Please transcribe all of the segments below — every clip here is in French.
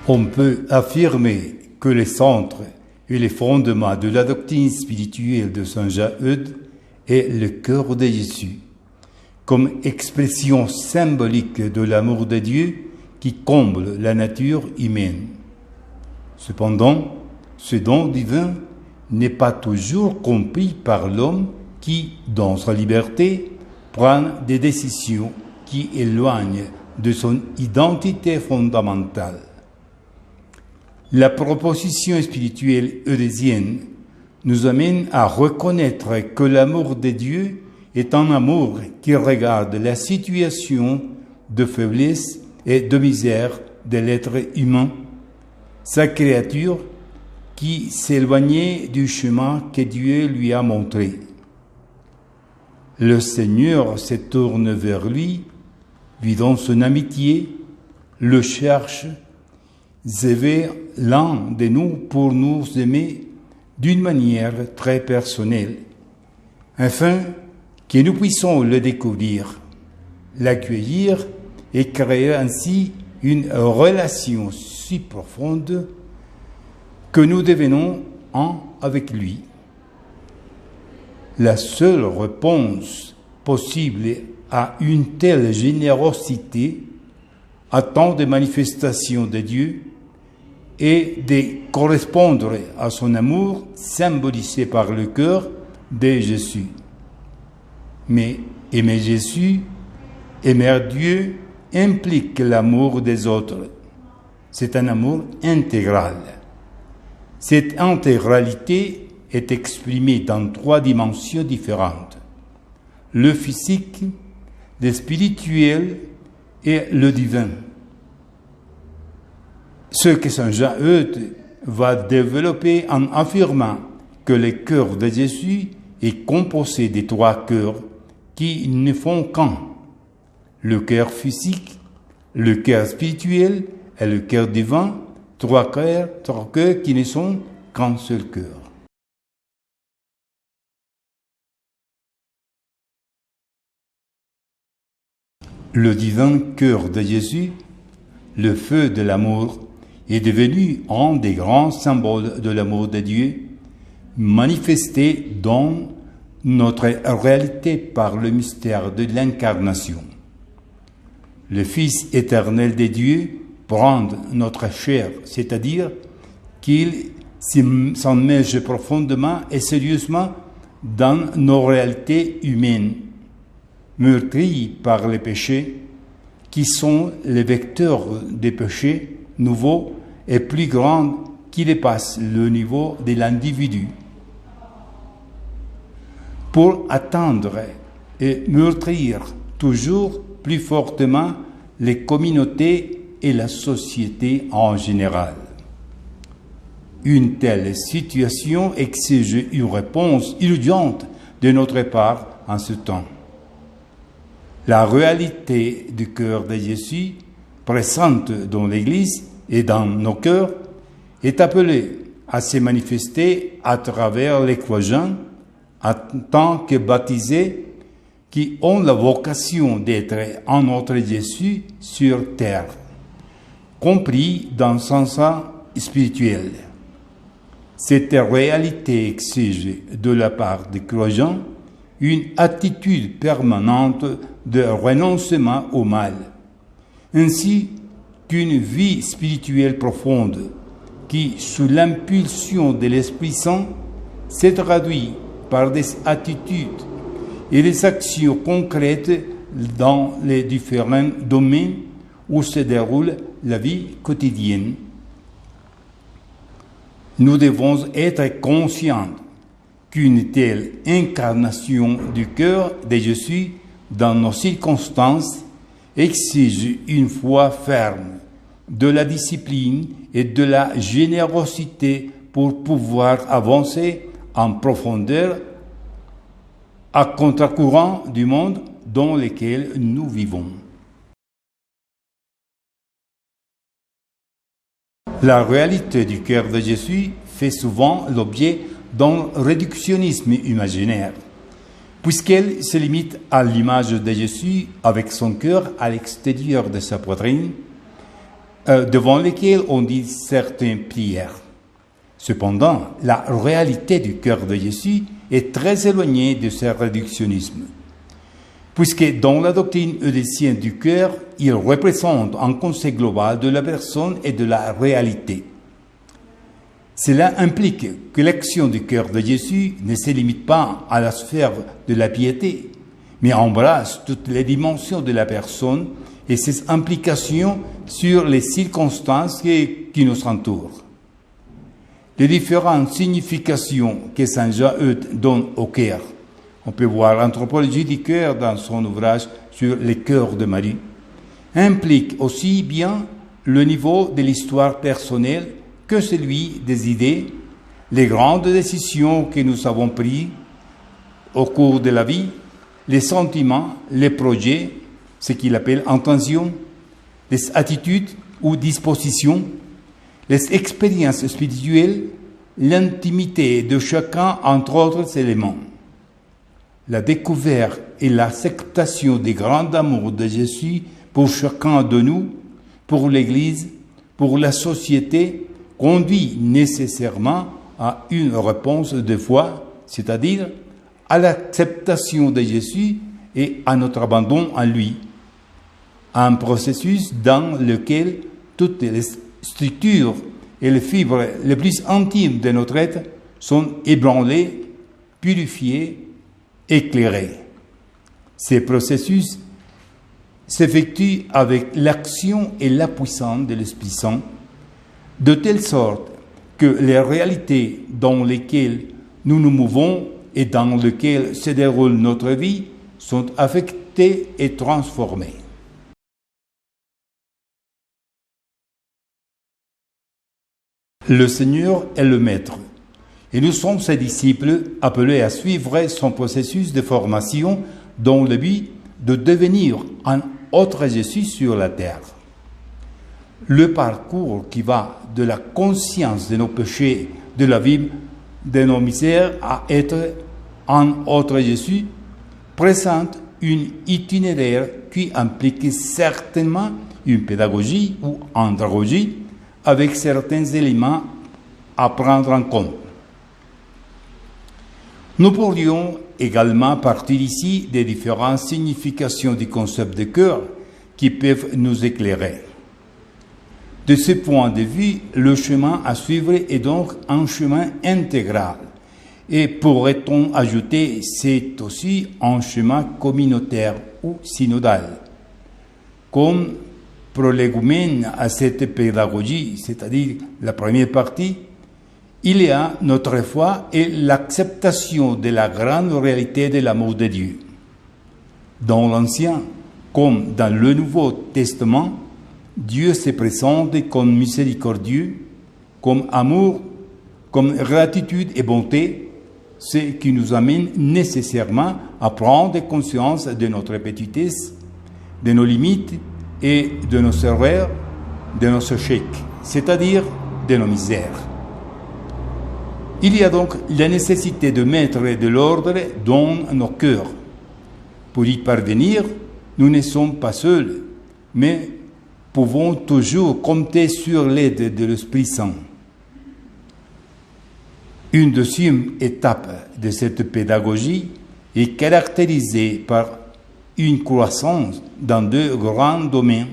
On peut affirmer que les centres et les fondements de la doctrine spirituelle de Saint Jean-Eudes est le cœur de Jésus, comme expression symbolique de l'amour de Dieu qui comble la nature humaine. Cependant, ce don divin n'est pas toujours compris par l'homme qui, dans sa liberté, prend des décisions qui éloignent de son identité fondamentale. La proposition spirituelle eurésienne nous amène à reconnaître que l'amour de Dieu est un amour qui regarde la situation de faiblesse et de misère de l'être humain, sa créature qui s'éloignait du chemin que Dieu lui a montré. Le Seigneur se tourne vers lui donne son amitié, le cherche, vers l'un de nous pour nous aimer d'une manière très personnelle, afin que nous puissions le découvrir, l'accueillir et créer ainsi une relation si profonde que nous devenons un avec lui. La seule réponse possible à une telle générosité, à tant de manifestations de Dieu, est de correspondre à son amour symbolisé par le cœur de Jésus. Mais aimer Jésus, aimer Dieu, implique l'amour des autres. C'est un amour intégral. Cette intégralité est exprimée dans 3 dimensions différentes: le physique, le spirituel et le divin. Ce que Saint Jean-Eudes va développer en affirmant que le cœur de Jésus est composé de 3 cœurs qui ne font qu'un: le cœur physique, le cœur spirituel et le cœur divin, 3 cœurs qui ne sont qu'un seul cœur. Le divin cœur de Jésus, le feu de l'amour, est devenu un des grands symboles de l'amour de Dieu, manifesté dans notre réalité par le mystère de l'incarnation. Le Fils éternel de Dieu prend notre chair, c'est-à-dire qu'il s'immerge profondément et sérieusement dans nos réalités humaines, meurtries par les péchés, qui sont les vecteurs des péchés nouveaux et plus grands qui dépassent le niveau de l'individu. Pour atteindre et meurtrir toujours plus fortement les communautés et la société en général. Une telle situation exige une réponse urgente de notre part en ce temps. La réalité du cœur de Jésus, présente dans l'Église et dans nos cœurs, est appelée à se manifester à travers les croyants en tant que baptisés qui ont la vocation d'être un autre Jésus sur terre, compris dans son sens spirituel. Cette réalité exige de la part des croyants une attitude permanente de renoncement au mal, ainsi qu'une vie spirituelle profonde qui, sous l'impulsion de l'Esprit Saint, se traduit par des attitudes et des actions concrètes dans les différents domaines où se déroule la vie quotidienne. Nous devons être conscients qu'une telle incarnation du cœur de Jésus dans nos circonstances exige une foi ferme, de la discipline et de la générosité pour pouvoir avancer en profondeur à contre-courant du monde dans lequel nous vivons. La réalité du cœur de Jésus fait souvent l'objet d'un réductionnisme imaginaire, puisqu'elle se limite à l'image de Jésus avec son cœur à l'extérieur de sa poitrine, devant lesquels on dit certaines prières. Cependant, la réalité du cœur de Jésus est très éloignée de ce réductionnisme, puisque dans la doctrine eudécienne du cœur, il représente un concept global de la personne et de la réalité. Cela implique que l'action du cœur de Jésus ne se limite pas à la sphère de la piété, mais embrasse toutes les dimensions de la personne et ses implications sur les circonstances qui nous entourent. Les différentes significations que Saint Jean-Eudes donne au cœur. On peut voir l'anthropologie du cœur dans son ouvrage sur le cœur de Marie, implique aussi bien le niveau de l'histoire personnelle que celui des idées, les grandes décisions que nous avons prises au cours de la vie, les sentiments, les projets, ce qu'il appelle intentions, les attitudes ou dispositions, les expériences spirituelles, l'intimité de chacun, entre autres éléments. La découverte et l'acceptation des grands amours de Jésus pour chacun de nous, pour l'Église, pour la société, conduit nécessairement à une réponse de foi, c'est-à-dire à l'acceptation de Jésus et à notre abandon à lui. Un processus dans lequel toutes les structures et les fibres les plus intimes de notre être sont ébranlées, purifiées, éclairées. Ces processus s'effectuent avec l'action et la puissance de l'Esprit Saint, de telle sorte que les réalités dans lesquelles nous nous mouvons et dans lesquelles se déroule notre vie sont affectées et transformées. Le Seigneur est le Maître, et nous sommes ses disciples appelés à suivre son processus de formation dans le but de devenir un autre Jésus sur la terre. Le parcours qui va de la conscience de nos péchés, de la vie, de nos misères, à être un autre Jésus, présente une itinéraire qui implique certainement une pédagogie ou andragogie avec certains éléments à prendre en compte. Nous pourrions également partir ici des différentes significations du concept de cœur qui peuvent nous éclairer. De ce point de vue, le chemin à suivre est donc un chemin intégral. Et pourrait-on ajouter, c'est aussi un chemin communautaire ou synodal. Comme prolégumène à cette pédagogie, c'est-à-dire la première partie, il y a notre foi et l'acceptation de la grande réalité de l'amour de Dieu. Dans l'Ancien comme dans le Nouveau Testament, Dieu se présente comme miséricordieux, comme amour, comme gratitude et bonté, ce qui nous amène nécessairement à prendre conscience de notre petitesse, de nos limites et de nos erreurs, de nos échecs, c'est-à-dire de nos misères. Il y a donc la nécessité de mettre de l'ordre dans nos cœurs. Pour y parvenir, nous ne sommes pas seuls, mais pouvons toujours compter sur l'aide de l'Esprit Saint. Une deuxième étape de cette pédagogie est caractérisée par une croissance dans deux grands domaines,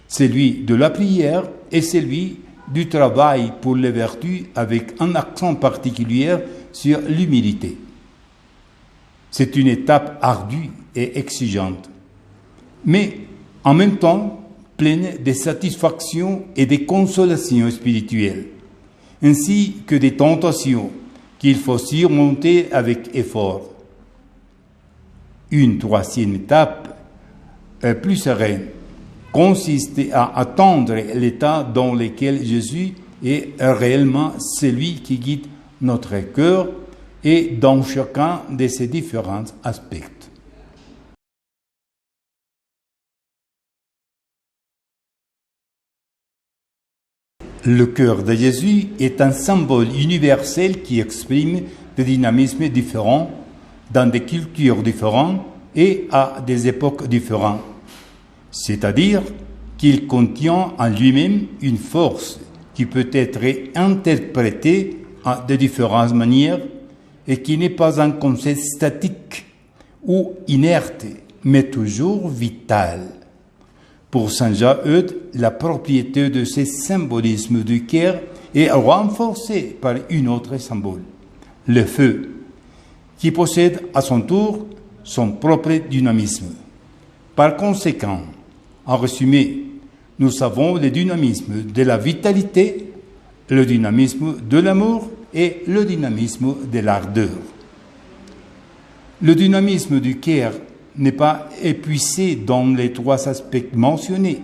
celui de la prière et celui du travail pour les vertus avec un accent particulier sur l'humilité. C'est une étape ardue et exigeante, mais en même temps pleine de satisfaction et de consolation spirituelle, ainsi que des tentations qu'il faut surmonter avec effort. Une troisième étape, plus sereine, consiste à attendre l'état dans lequel Jésus est réellement celui qui guide notre cœur et dans chacun de ses différents aspects. Le cœur de Jésus est un symbole universel qui exprime des dynamismes différents dans des cultures différentes et à des époques différentes. C'est-à-dire qu'il contient en lui-même une force qui peut être interprétée de différentes manières et qui n'est pas un concept statique ou inerte, mais toujours vital. Pour Saint Jean-Eudes, la propriété de ce symbolisme du cœur est renforcée par une autre symbole, le feu, qui possède à son tour son propre dynamisme. Par conséquent, en résumé, nous savons le dynamisme de la vitalité, le dynamisme de l'amour et le dynamisme de l'ardeur. Le dynamisme du cœur n'est pas épuisé dans les trois aspects mentionnés,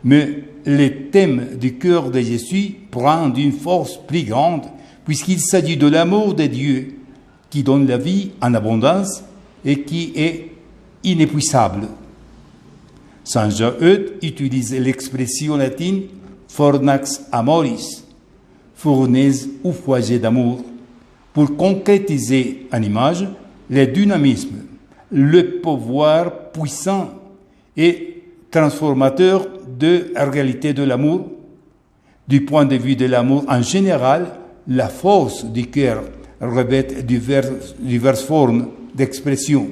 mais le thème du cœur de Jésus prend une force plus grande puisqu'il s'agit de l'amour de Dieu qui donne la vie en abondance et qui est inépuisable. Saint Jean-Eudes utilise l'expression latine « fornax amoris », fournaise ou foyer d'amour, pour concrétiser en image le dynamisme, le pouvoir puissant et transformateur de la réalité de l'amour. Du point de vue de l'amour en général, la force du cœur revêt diverses formes d'expression,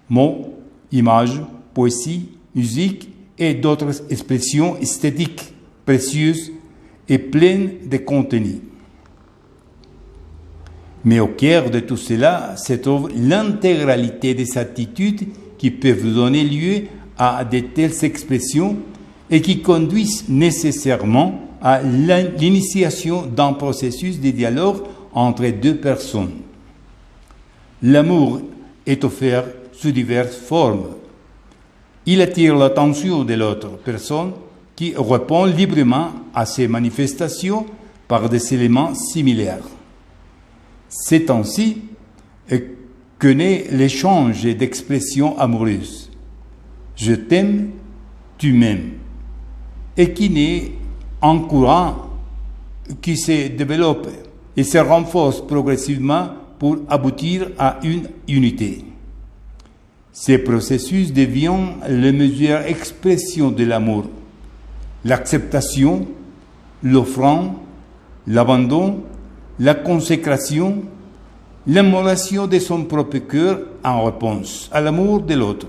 mots, images, poésie, musique et d'autres expressions esthétiques précieuses et pleines de contenu. Mais au cœur de tout cela se trouve l'intégralité des attitudes qui peuvent donner lieu à de telles expressions et qui conduisent nécessairement à l'initiation d'un processus de dialogue entre deux personnes. L'amour est offert sous diverses formes. Il attire l'attention de l'autre personne qui répond librement à ces manifestations par des éléments similaires. C'est ainsi que naît l'échange d'expressions amoureuses. Je t'aime, tu m'aimes. Et qui naît en courant, qui se développe et se renforce progressivement pour aboutir à une unité. Ce processus devient la meilleure expression de l'amour. L'acceptation, l'offrande, l'abandon, la consécration, l'immolation de son propre cœur en réponse à l'amour de l'autre.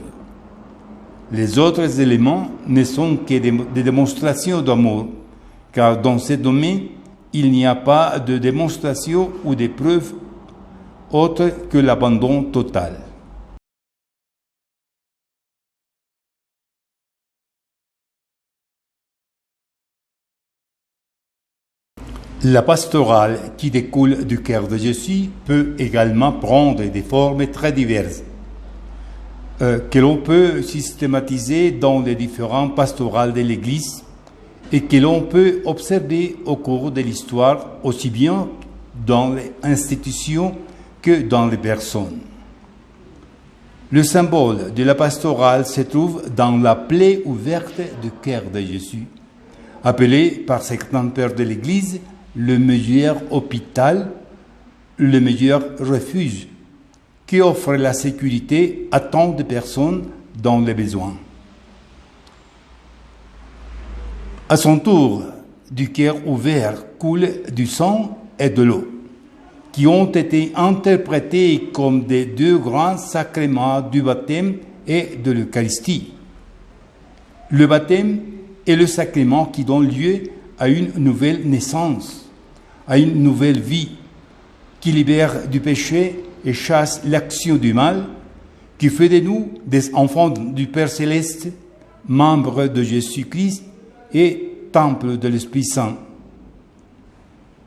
Les autres éléments ne sont que des démonstrations d'amour, car dans ce domaine, il n'y a pas de démonstration ou de preuve autre que l'abandon total. La pastorale qui découle du cœur de Jésus peut également prendre des formes très diverses, que l'on peut systématiser dans les différents pastorales de l'Église et que l'on peut observer au cours de l'histoire, aussi bien dans les institutions que dans les personnes. Le symbole de la pastorale se trouve dans la plaie ouverte du cœur de Jésus, appelé par certains pères de l'Église le meilleur hôpital, le meilleur refuge, qui offre la sécurité à tant de personnes dans les besoins. À son tour, du cœur ouvert coule du sang et de l'eau, qui ont été interprétés comme des deux grands sacrements du baptême et de l'Eucharistie. Le baptême est le sacrement qui donne lieu à une nouvelle naissance, à une nouvelle vie, qui libère du péché et chasse l'action du mal, qui fait de nous des enfants du Père Céleste, membres de Jésus-Christ et temple de l'Esprit Saint.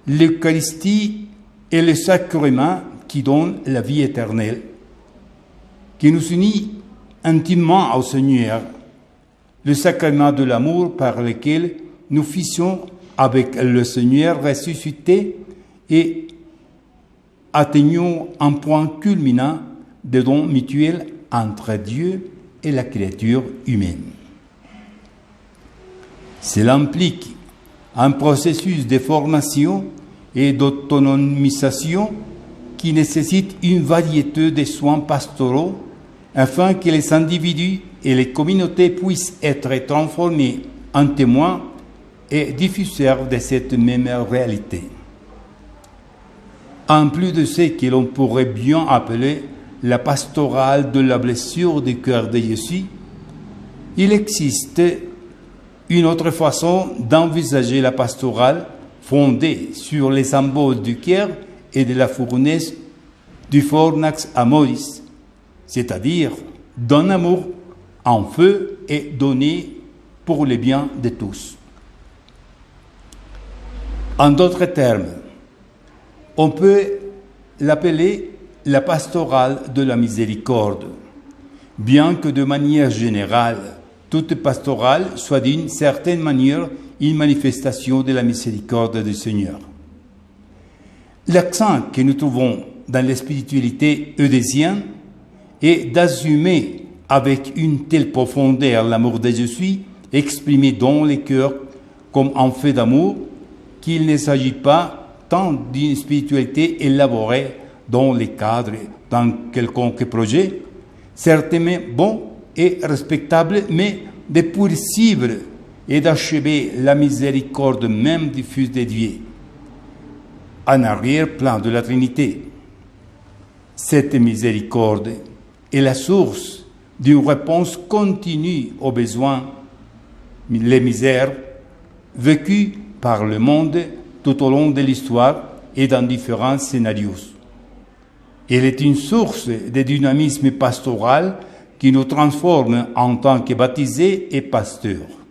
L'Eucharistie est le sacrement qui donne la vie éternelle, qui nous unit intimement au Seigneur, le sacrement de l'amour par lequel nous fissons avec le Seigneur ressuscité et atteignons un point culminant de don mutuel entre Dieu et la créature humaine. Cela implique un processus de formation et d'autonomisation qui nécessite une variété de soins pastoraux afin que les individus et les communautés puissent être transformées en témoins et diffuseurs de cette même réalité. En plus de ce que l'on pourrait bien appeler la pastorale de la blessure du cœur de Jésus, il existe une autre façon d'envisager la pastorale fondée sur les symboles du cœur et de la fournaise du fornax amoris, c'est-à-dire d'un amour en feu et donné pour le bien de tous. En d'autres termes, on peut l'appeler la pastorale de la miséricorde, bien que de manière générale, toute pastorale soit d'une certaine manière une manifestation de la miséricorde du Seigneur. L'accent que nous trouvons dans la spiritualité eudésienne est d'assumer avec une telle profondeur l'amour de Jésus exprimé dans les cœurs comme un fait d'amour qu'il ne s'agit pas tant d'une spiritualité élaborée dans le cadre d'un quelconque projet, certainement bon et respectable, mais de poursuivre et d'achever la miséricorde même diffuse de Dieu, en arrière-plan de la Trinité. Cette miséricorde est la source d'une réponse continue aux besoins, les misères vécues par le monde tout au long de l'histoire et dans différents scénarios. Elle est une source de dynamisme pastoral qui nous transforme en tant que baptisés et pasteurs.